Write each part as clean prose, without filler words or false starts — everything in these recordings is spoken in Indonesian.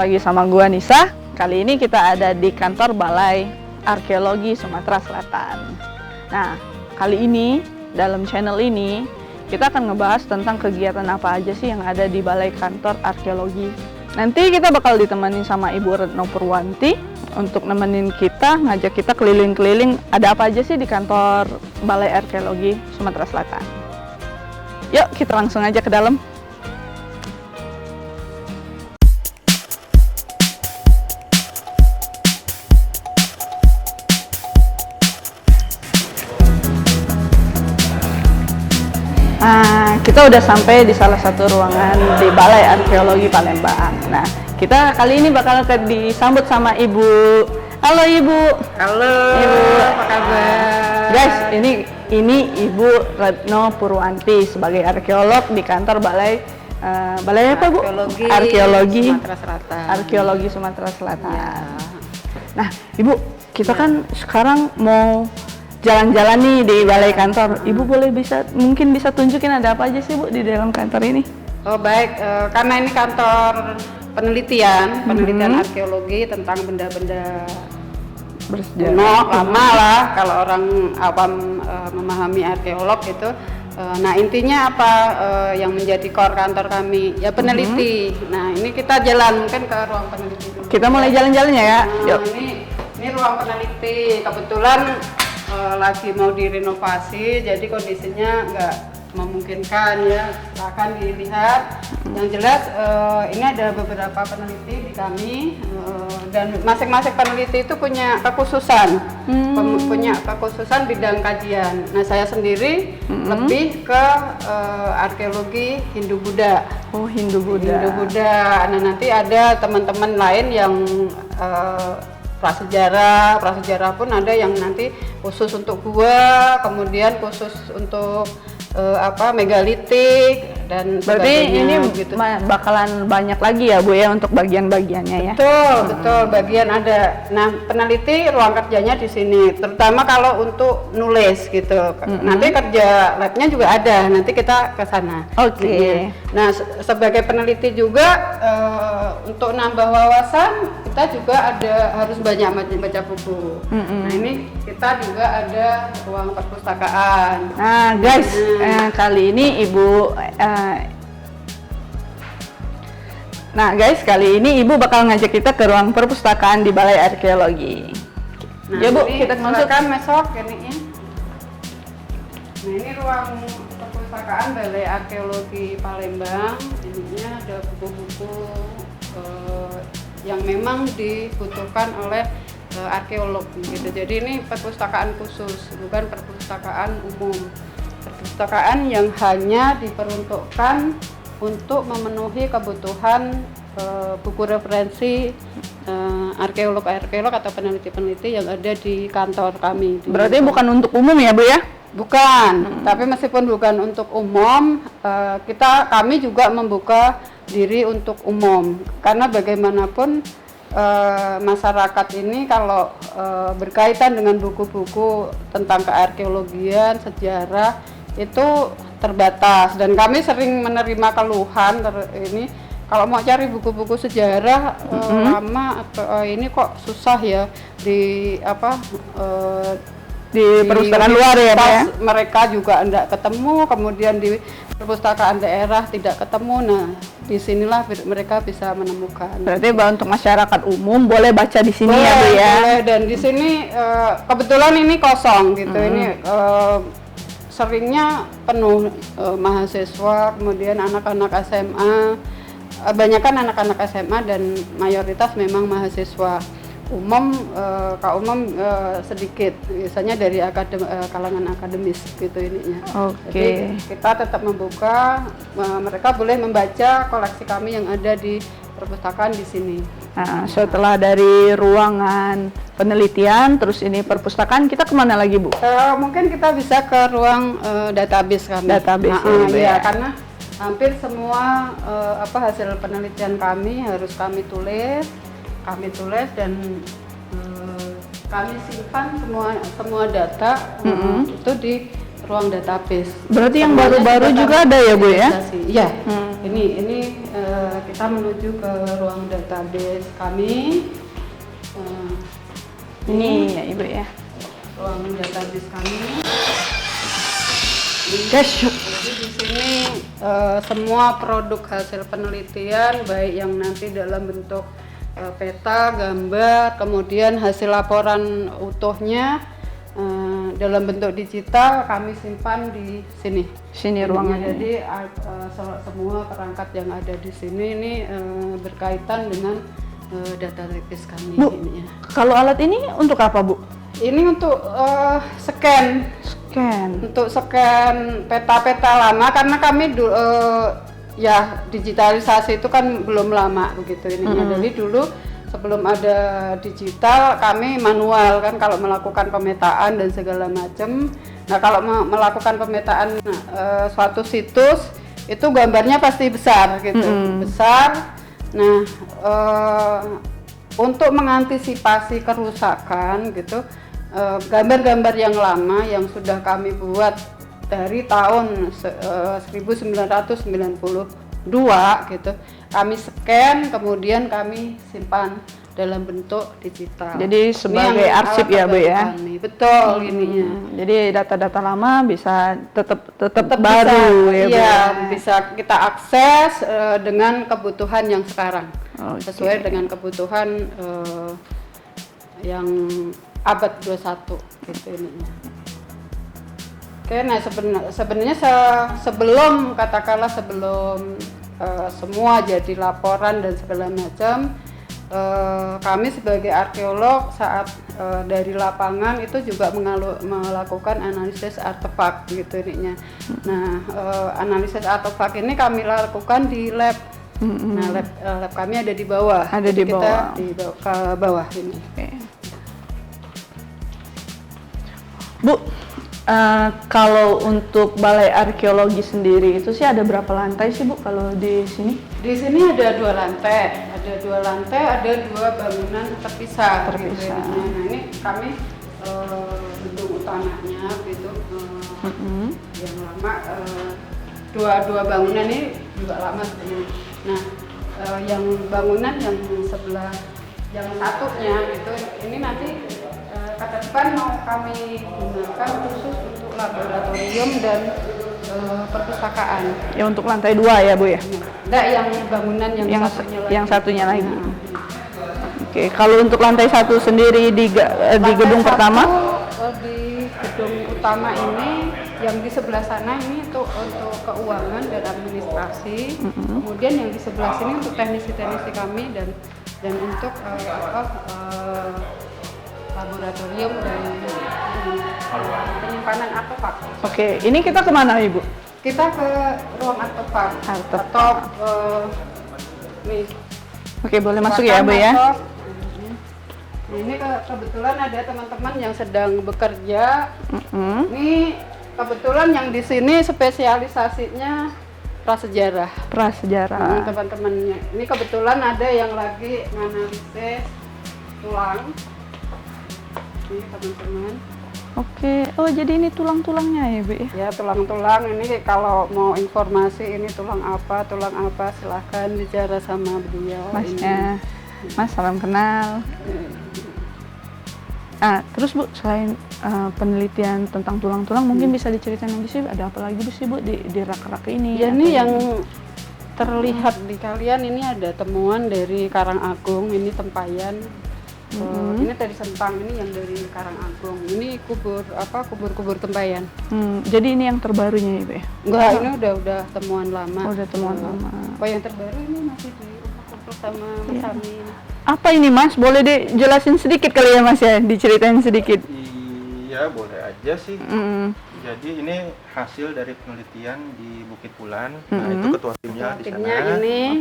lagi sama gua Nisa. Kali ini kita ada di kantor Balai Arkeologi Sumatera Selatan. Nah, kali ini dalam channel ini kita akan ngebahas tentang kegiatan apa aja sih yang ada di Balai Kantor Arkeologi. Nanti kita bakal ditemani sama Ibu Retno Purwanti untuk nemenin kita, ngajak kita keliling-keliling ada apa aja sih di kantor Balai Arkeologi Sumatera Selatan. Yuk, kita langsung aja ke dalam. Nah, kita udah sampai di salah satu ruangan di Balai Arkeologi Palembang. Nah, kita kali ini bakal disambut sama Ibu. Halo Ibu. Halo. Ibu, apa kabar? Guys, ini Ibu Retno Purwanti sebagai arkeolog di kantor Balai apa Bu? Arkeologi Sumatera Selatan. Arkeologi Sumatera Selatan. Ya. Nah, Ibu, kita kan sekarang mau jalan-jalan nih di balai kantor. Ibu mungkin bisa tunjukin ada apa aja sih Bu di dalam kantor ini? Oh baik, karena ini kantor penelitian arkeologi tentang benda-benda Bersejarah. kuno, lama lah kalau orang awam memahami arkeolog itu. Nah intinya apa yang menjadi core kantor kami? Ya peneliti. Nah ini kita jalan mungkin ke ruang peneliti dulu. Kita mulai jalan-jalan ya. Yuk. Ini ruang peneliti. Kebetulan lagi mau direnovasi, jadi kondisinya nggak memungkinkan ya. Silahkan dilihat. Yang jelas ini ada beberapa peneliti di kami dan masing-masing peneliti itu punya kekhususan, punya kekhususan bidang kajian. Nah saya sendiri lebih ke arkeologi Hindu-Buddha. Oh Hindu-Buddha. Hindu-Buddha. Nah nanti ada teman-teman lain yang prasejarah pun ada yang nanti khusus untuk gua, kemudian khusus untuk megalitik dan berarti ini gitu. Bakalan banyak lagi ya Bu ya untuk bagian-bagiannya ya. Betul bagian ada. Nah peneliti ruang kerjanya di sini, terutama kalau untuk nulis gitu. Nanti kerja labnya juga ada, nanti kita ke sana. Oke. Nah sebagai peneliti juga untuk nambah wawasan kita juga harus banyak baca buku. Nah ini kita juga ada ruang perpustakaan. Nah guys, kali ini kali ini Ibu bakal ngajak kita ke ruang perpustakaan di Balai Arkeologi. Nah, ya Bu, ini kita masukkan masuk ini. Nah ini ruang perpustakaan Balai Arkeologi Palembang. Ininya ada buku-buku yang memang dibutuhkan oleh arkeolog gitu. Jadi ini perpustakaan khusus, bukan perpustakaan umum. Perpustakaan yang hanya diperuntukkan untuk memenuhi kebutuhan buku referensi arkeolog atau peneliti-peneliti yang ada di kantor kami. Berarti bukan untuk umum ya Bu ya? Bukan, tapi meskipun bukan untuk umum, kami juga membuka diri untuk umum, karena bagaimanapun masyarakat ini kalau berkaitan dengan buku-buku tentang kearkeologian, sejarah itu terbatas, dan kami sering menerima keluhan ini kalau mau cari buku-buku sejarah lama atau ini kok susah ya di perpustakaan luar ya Pak ya? Mereka juga tidak ketemu, kemudian di perpustakaan daerah tidak ketemu. Nah disinilah mereka bisa menemukan. Berarti untuk masyarakat umum boleh baca di sini ya Bu ya? Boleh, dan di sini kebetulan ini kosong gitu. Ini seringnya penuh mahasiswa, kemudian anak-anak SMA, kebanyakan anak-anak SMA dan mayoritas memang mahasiswa. Umum sedikit, biasanya dari kalangan akademis gitu ininya. Jadi kita tetap membuka, mereka boleh membaca koleksi kami yang ada di perpustakaan di sini. Nah, setelah dari ruangan penelitian, terus ini perpustakaan, kita kemana lagi Bu? Mungkin kita bisa ke ruang database kami. Ya, karena hampir semua hasil penelitian kami harus kami tulis dan kami simpan semua data itu di ruang database. Berarti yang Semuanya baru-baru sudah juga kami ada ya, Bu, ya? fasilitasi. Iya. Ini kita menuju ke ruang database kami. Ini ya Ibu ya. Ruang database kami. Guys, Jadi di sini semua produk hasil penelitian, baik yang nanti dalam bentuk peta, gambar, kemudian hasil laporan utuhnya dalam bentuk digital kami simpan di sini. Sini ruangannya. Jadi semua perangkat yang ada di sini ini berkaitan dengan database kami. Bu, ini ya. kalau alat ini untuk apa, Bu? Ini untuk scan. Untuk scan peta-peta lama karena kami ya digitalisasi itu kan belum lama begitu ininya. Jadi dulu sebelum ada digital kami manual kan kalau melakukan pemetaan dan segala macam. Nah kalau melakukan pemetaan suatu situs itu gambarnya pasti besar gitu, besar. Nah untuk mengantisipasi kerusakan gitu, gambar-gambar yang lama yang sudah kami buat dari tahun 1992 gitu kami scan kemudian kami simpan dalam bentuk digital. Jadi sebagai arsip ya Bu ya. Betul ininya. Jadi data-data lama bisa tetap baru bisa, ya Bu. Iya, bisa kita akses dengan kebutuhan yang sekarang. Sesuai dengan kebutuhan yang abad 21 gitu ininya. Oke, nah sebenarnya sebelum katakanlah sebelum semua jadi laporan dan segala macam, kami sebagai arkeolog saat dari lapangan itu juga melakukan analisis artefak gitu ininya. Nah, analisis artefak ini kami lakukan di lab. Nah, lab kami ada di bawah. Ada di bawah. Kita ke bawah ini. Okay. Bu, kalau untuk Balai Arkeologi sendiri itu sih ada berapa lantai sih Bu kalau di sini? Di sini ada 2 lantai, ada 2 bangunan terpisah. Gitu. Nah ini kami gedung utamanya gitu, yang lama, dua bangunan ini juga lama sebenarnya. Nah yang bangunan yang sebelah yang satunya gitu, ini nanti ke depan mau kami gunakan khusus untuk laboratorium dan perpustakaan. Ya untuk lantai 2 ya Bu ya? Enggak, yang bangunan yang satunya lagi. Nah. Oke, kalau untuk lantai 1 sendiri di gedung pertama? Di gedung utama ini yang di sebelah sana ini untuk keuangan dan administrasi. Kemudian yang di sebelah sini untuk teknisi-teknisi kami dan untuk laboratorium dan penyimpanan artefak. Oke, ini kita kemana Ibu? Kita ke ruang artefak. Atau nih. Oke, boleh masuk ya Bu ya? Ini kebetulan ada teman-teman yang sedang bekerja. Ini kebetulan yang di sini spesialisasinya prasejarah. Teman-temannya. Ini kebetulan ada yang lagi menganalisis tulang. Ini teman-teman. Oke, oh jadi ini tulang-tulangnya ya Bu ya? Ya tulang-tulang ini kalau mau informasi ini tulang apa silahkan bicara sama beliau. Masnya, Mas salam kenal. Terus Bu selain penelitian tentang tulang-tulang mungkin bisa diceritain lagi sih ada apa lagi Bu sih Bu di rak-rak ini? Ya ini yang terlihat di kalian ini ada temuan dari Karangagung, ini tempayan. Ini tadi Sentang, ini yang dari Karangagung. Ini kubur tempayan. Jadi ini yang terbarunya Ibu ya? Enggak, ini udah temuan lama. Udah temuan lama. Oh yang terbaru ini masih diukur sama Mas Amin. Apa ini Mas? Boleh dijelasin sedikit kali ya Mas ya? Diceritain sedikit. Iya, boleh aja sih. Jadi ini hasil dari penelitian di Bukit Pulan. Nah, itu ketua timnya di sana. Ini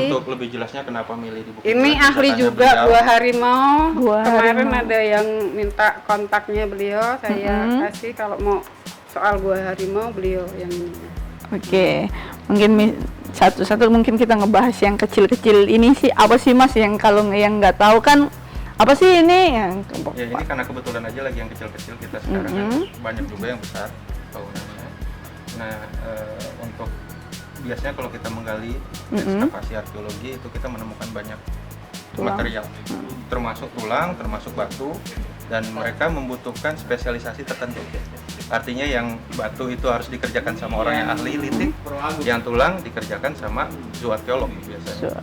untuk lebih jelasnya kenapa milih di Bukit ini Pulan. ahli juga Gua Harimau. Kemarin Harimau. ada yang minta kontaknya beliau, saya kasih kalau mau soal Gua Harimau beliau yang ini. Oke, mungkin satu-satu mungkin kita ngebahas yang kecil-kecil ini sih apa sih Mas yang kalau yang nggak tahu kan apa sih ini yang Ya ini karena kebetulan aja lagi yang kecil-kecil kita sekarang kan banyak juga yang besar. Nah, untuk biasanya kalau kita menggali ekskavasi arkeologi itu kita menemukan banyak material, termasuk tulang, termasuk batu, dan mereka membutuhkan spesialisasi tertentu. Artinya yang batu itu harus dikerjakan sama orang yang ahli litik, yang tulang dikerjakan sama zooarkeolog biasanya.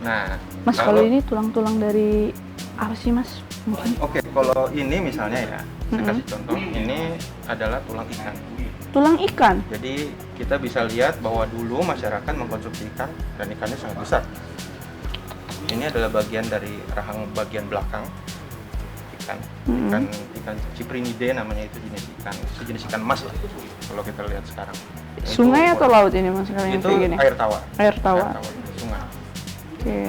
Nah, Mas, kalau ini tulang-tulang dari apa sih Mas? Mungkin. Oke, kalau ini misalnya ya, saya kasih contoh, ini adalah tulang ikan. Tulang ikan? Jadi kita bisa lihat bahwa dulu masyarakat mengkonsumsi ikan dan ikannya sangat besar. Ini adalah bagian dari rahang bagian belakang ikan. Ikan Cyprinidae namanya, itu jenis ikan. Itu jenis ikan emas lah kalau kita lihat sekarang. Sungai atau laut ini Mas kalau yang Itu kayak gini? air tawar. Air tawar. Sungai. Oke.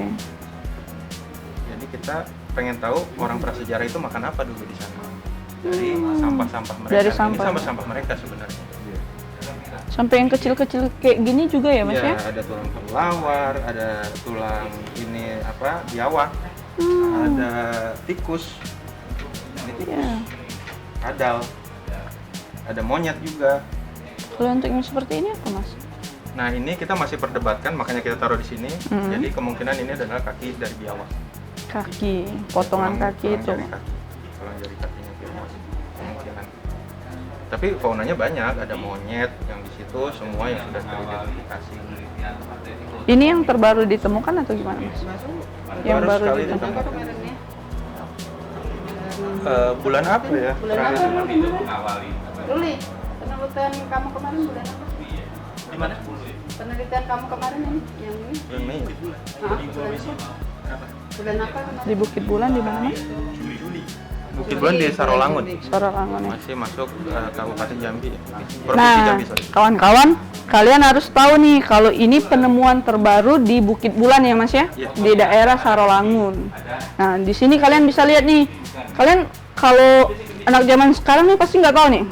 Jadi kita pengen tahu orang prasejarah itu makan apa dulu di sana. Dari sampah-sampah mereka. Dari Ini sampah. sampah-sampah mereka sebenarnya. Sampai yang kecil-kecil kayak gini juga ya Mas ya? Ada tulang kelawar, ada tulang ini apa, biawak, ada tikus, ini tikus, Ya. kadal, ada monyet juga. Kalau untuk yang seperti ini apa Mas? Nah ini kita masih perdebatkan, makanya kita taruh di sini. Jadi kemungkinan ini adalah kaki dari biawak. Kaki, potongan kaki itu. Tulang jari kakinya biawak. Kemungkinan. Tapi faunanya banyak, ada monyet yang di situ, semua yang sudah teridentifikasi. Ini yang terbaru ditemukan atau gimana Mas? Yang baru sekali ditemukan. Apa kemarinnya? Bulan apa ya? Bulan apa kemarin? Ruli, penelitian kamu kemarin bulan apa? Di mana? Penelitian kamu kemarin ini, yang ini? Bulan Mei. Bulan apa? Bulan apa kemarin? Di Bukit Bulan di mana Mas? Bukit Bulan di Sarolangun. Sarolangun ya. Masih masuk Kabupaten Jambi. Provinsi Nah, Jambi, sorry. kawan-kawan, kalian harus tahu nih kalau ini penemuan terbaru di Bukit Bulan ya Mas ya, Iya. di daerah Sarolangun. Nah, di sini kalian bisa lihat nih. Kalian kalau anak zaman sekarang nih pasti nggak tahu nih,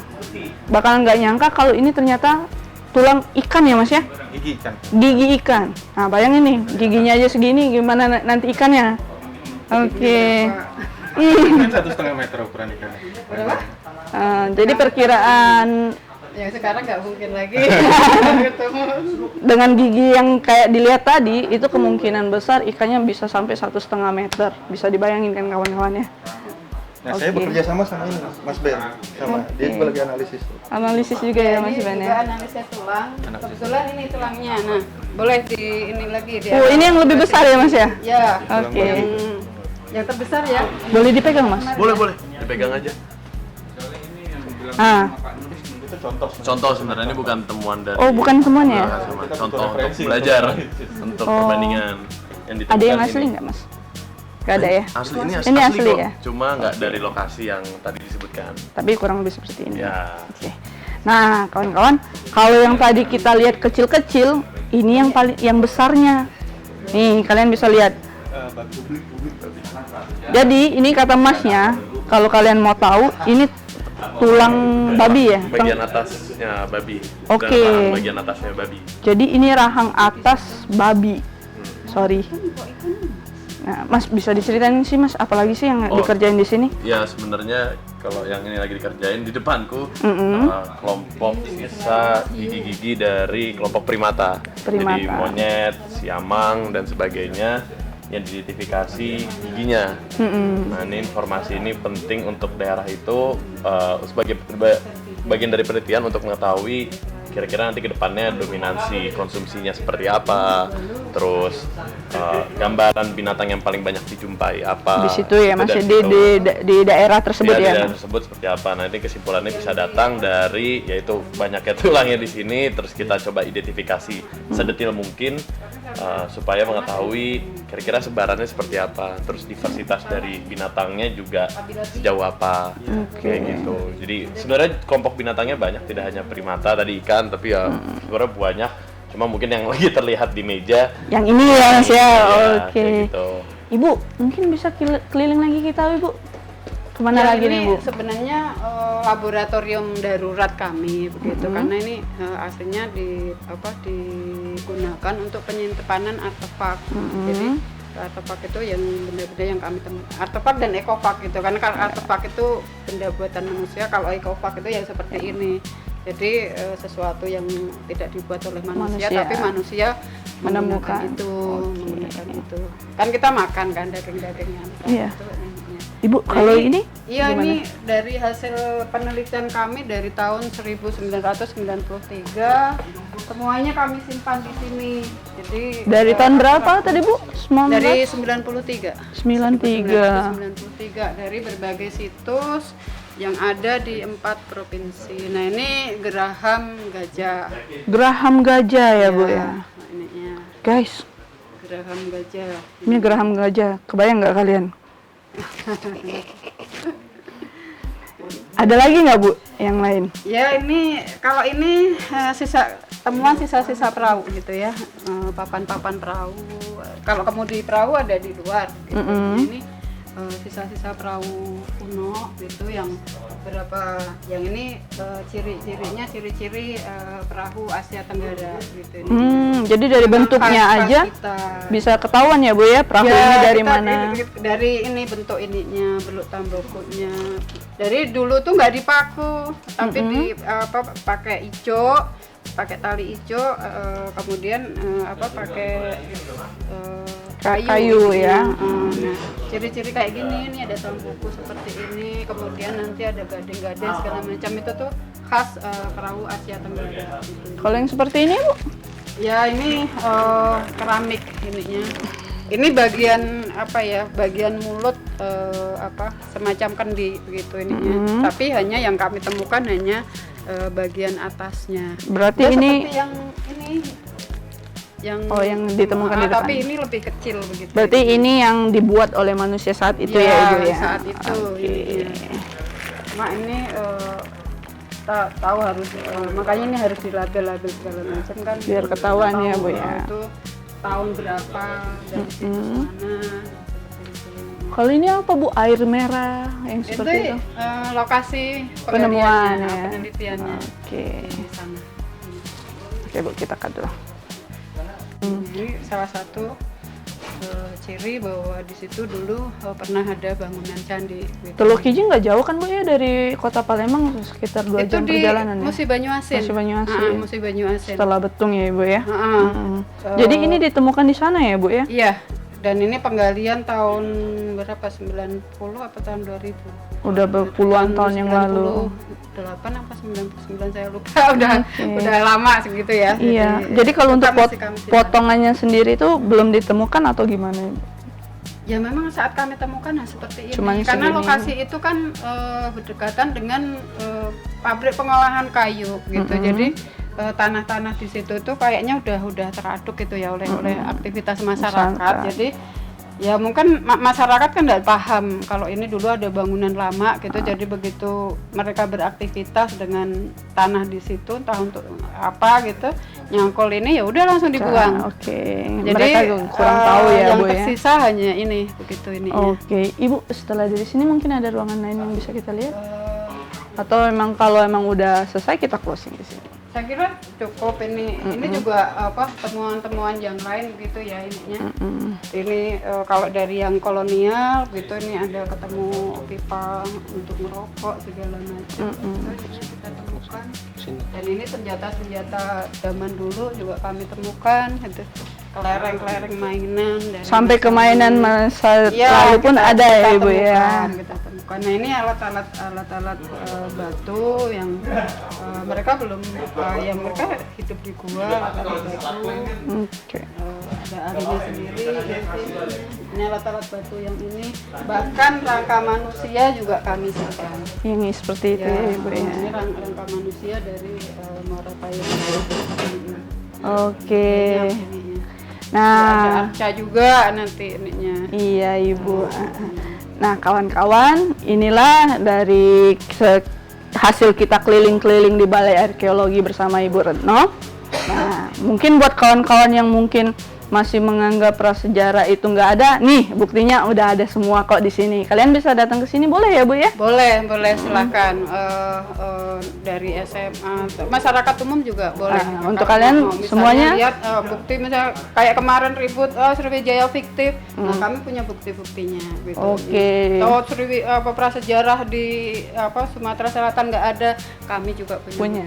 bakalan nggak nyangka kalau ini ternyata tulang ikan ya Mas ya, Gigi ikan. gigi ikan. Nah, bayangin nih, giginya aja segini, gimana nanti ikannya? Oke. Ini 1,5 meter ukuran ikannya. Berapa? Jadi perkiraan Yang sekarang nggak mungkin lagi ketemu. dengan gigi yang kayak dilihat tadi, itu kemungkinan besar ikannya bisa sampai 1,5 meter. Bisa dibayangin kan kawan-kawan ya? Nah, saya Oke. bekerja sama ini, Mas Ben. Sama. Dia juga lagi analisis. Analisis juga ya Mas Ini Ben juga ya? analisa tulang. Kebetulan ini tulangnya. Nah, boleh di ini lagi dia. Oh, ini yang lebih besar ya Mas ya? Ya. Oke. Yang terbesar ya. Boleh dipegang Mas? Boleh, dipegang aja. Ah, Itu contoh. Contoh sebenarnya ini bukan temuan dari. oh bukan semuanya ya? Nah, cuma Kita contoh butuh untuk referensi, belajar, untuk untuk Oh. perbandingan yang ditemukan. Ada yang asli ini. nggak Mas? Gak ada ya? Asli ini Ini asli kok. ya? Cuma nggak dari lokasi yang tadi disebutkan. Tapi kurang lebih seperti ini. Ya. Oke. Nah, kawan-kawan, kalau yang tadi kita lihat kecil-kecil, ini yang paling besarnya. Nih, kalian bisa lihat. Jadi, ini kata Masnya, kalau kalian mau tahu, ini tulang babi ya? Bagian atasnya babi. Oke. Dan rahang bagian atasnya babi. Jadi ini rahang atas babi. Sorry. Nah, Mas bisa diceritain sih Mas, apalagi sih yang Oh. dikerjain di sini? Ya sebenarnya kalau yang ini lagi dikerjain di depanku kelompok sisa gigi-gigi dari kelompok primata. Jadi Primata. monyet, siamang dan sebagainya yang diidentifikasi giginya. Nah ini informasi ini penting untuk daerah itu sebagai bagian dari penelitian untuk mengetahui kira-kira nanti ke depannya dominansi konsumsinya seperti apa, terus gambaran binatang yang paling banyak dijumpai apa. Di situ ya Itu Mas, dari di, situ. di daerah tersebut Di ya? daerah tersebut seperti apa. Nanti kesimpulannya bisa datang dari yaitu banyaknya tulangnya di sini, terus kita coba identifikasi sedetil mungkin supaya mengetahui kira-kira sebarannya seperti apa, terus diversitas dari binatangnya juga sejauh apa, kayak gitu. Jadi sebenarnya kelompok binatangnya banyak, tidak hanya primata tadi ikan, tapi ya sebenarnya banyak. Cuma mungkin yang lagi terlihat di meja. Yang ini ya Mas ya? Ya, Oke. kayak gitu. Ibu, mungkin bisa keliling lagi kita Ibu? Kemana Ya, lagi nih ini Bu? sebenarnya laboratorium darurat kami begitu, karena ini aslinya digunakan untuk penyimpanan artefak. Jadi artefak itu yang benda-benda yang kami temukan, artefak dan ekofak gitu, karena kalau artefak itu benda buatan manusia, kalau ekofak itu yang seperti ini. Jadi sesuatu yang tidak dibuat oleh manusia. Manusia. Tapi manusia Menemukan. menggunakan itu. Kan kita makan kan daging-dagingnya. Iya. Itu ininya. Ibu, Nah, kalau ini Iya, gimana? ini dari hasil penelitian kami dari tahun 1993. Semuanya kami simpan di sini. Jadi dari tahun berapa tadi Bu? 19? dari 93. 93. 1993 dari berbagai situs yang ada di 4 provinsi. Nah, ini geraham gajah. Geraham gajah ya Bu ya. Nah, ininya Guys, geraham gajah. ini geraham gajah. Kebayang nggak kalian? Ada lagi nggak Bu yang lain? Ya, ini kalau ini temuan sisa-sisa perahu gitu ya. Papan-papan perahu. Kalau kamu di perahu ada di luar gitu. Ini sisa-sisa perahu kuno gitu yang yang ini ciri-cirinya ciri-ciri perahu Asia Tenggara gitu. Jadi dari bentuknya Khas aja kita. bisa ketahuan ya Bu ya perahu ini dari kita mana? Dari ini bentuk ininya, beluk tamboknya. Dari dulu tuh nggak dipaku, tapi pakai ijo, pakai tali ijo, kemudian pakai kayu ya. Nah, ciri-ciri kayak gini, ini ada tamboku seperti ini, kemudian nanti ada gading-gading segala macam itu tuh khas perahu Asia Tenggara. Gitu. Kalau yang seperti ini Bu? Ya ini keramik ininya. Ini bagian bagian mulut semacam kendi begitu ininya. Tapi hanya yang kami temukan hanya bagian atasnya. Berarti Ya, ini seperti yang ini yang ditemukan di depan. Tapi ini lebih kecil begitu. Berarti ini yang dibuat oleh manusia saat itu ya Ibu ya? Saat itu. Oke. Cuma ini tahu harus makanya ini harus dilabel-label segala macam kan Biar ketahuan ya, Bu, ya. Itu tahun berapa dari situs mana seperti itu. Kalau ini apa Bu? Air merah yang Itu seperti itu? lokasi Penemuan ya? penelitiannya Oke. di sana. Oke Bu, kita cut dulu. Jadi salah satu ciri bahwa di situ dulu pernah ada bangunan candi. Gitu. Teluk Kijing nggak jauh kan Bu ya dari kota Palembang, sekitar 2 Itu jam di perjalanan ya? Musi Banyuasin. Musi Banyuasin. Musi Banyuasin. Setelah Betung ya Ibu ya? Heeh. Jadi ini ditemukan di sana ya Bu ya? Iya. Dan ini penggalian tahun berapa? 90 apa tahun 2000? Udah puluhan tahun yang lalu. 98 apa 99 saya lupa. Udah lama segitu ya. Iya. Jadi kalau untuk masih kami simpan. potongannya sendiri itu belum ditemukan atau gimana? Ya memang saat kami temukan seperti ini. Cuman Karena segini. lokasi itu kan berdekatan dengan pabrik pengolahan kayu gitu. Jadi tanah-tanah di situ itu kayaknya udah teraduk gitu ya oleh aktivitas masyarakat. Jadi ya mungkin masyarakat kan nggak paham kalau ini dulu ada bangunan lama gitu. Jadi begitu mereka beraktivitas dengan tanah di situ entah untuk apa gitu, nyangkul ini ya udah langsung dibuang. Oke. Jadi Mereka kurang tahu ya yang Bu ya. tersisa hanya ini begitu ini. Oke, Ibu setelah dari sini mungkin ada ruangan lain yang bisa kita lihat? Atau memang kalau emang udah selesai kita closing di sini? Saya kira cukup ini. Ini juga temuan-temuan yang lain gitu ya ininya. Ini kalau dari yang kolonial gitu ini ada ketemu pipa untuk merokok segala macam. Itu kita temukan. Dan ini senjata-senjata zaman dulu juga kami temukan. Itu kelereng-kelereng mainan. Dari Sampai ke mainan masa ya, lalu pun ada ya Ibu ya? Kita temukan. Nah ini alat-alat batu yang mereka belum mereka hidup di gua alat batu. Oke. Ada ahlinya sendiri gitu. Ini alat-alat batu yang ini bahkan rangka manusia juga kami simpan. Ini seperti itu ya Ibu ya? Ini rangka manusia dari Muara Payung. Oke. Ada Nah, arca juga nanti ininya. iya Ibu. Nah kawan-kawan, inilah dari hasil kita keliling-keliling di Balai Arkeologi bersama Ibu Retno. Nah, mungkin buat kawan-kawan yang mungkin masih menganggap prasejarah itu nggak ada, nih buktinya udah ada semua kok di sini. Kalian bisa datang ke sini, boleh ya Bu ya? Boleh silakan. Dari SMA, masyarakat umum juga boleh. Untuk Kalau kalian mau misalnya semuanya lihat bukti, misalnya kayak kemarin ribut Sriwijaya fiktif, nah kami punya bukti-buktinya. Gitu. Oke. Kalau prasejarah di Sumatera Selatan nggak ada, kami juga punya buktinya.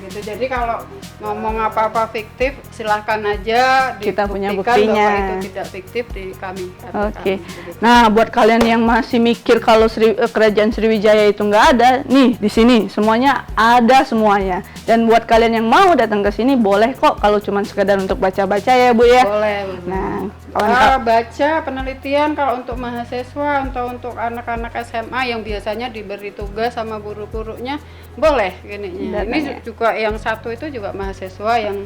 Gitu. Jadi kalau ngomong apa-apa fiktif, silahkan aja kita punya dibuktikan buktinya. bahwa itu tidak fiktif di kami. Oke. Nah, buat kalian yang masih mikir kalau kerajaan Sriwijaya itu nggak ada, nih di sini semuanya ada semuanya. Dan buat kalian yang mau datang ke sini boleh kok, kalau cuma sekedar untuk baca-baca ya Bu ya. Boleh. Nah, baca penelitian kalau untuk mahasiswa, untuk anak-anak SMA yang biasanya diberi tugas sama guru-gurunya, boleh gininya. Ini juga yang satu itu juga mahasiswa yang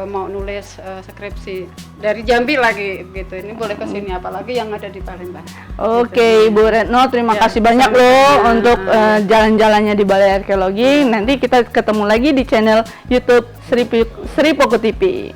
mau nulis skripsi dari Jambi lagi gitu. Ini boleh ke sini, apalagi yang ada di Palembang. Oke, Ibu Retno, terima kasih banyak loh untuk jalan-jalannya di Balai Arkeologi. Nanti kita ketemu lagi di channel YouTube Sri Poko TV.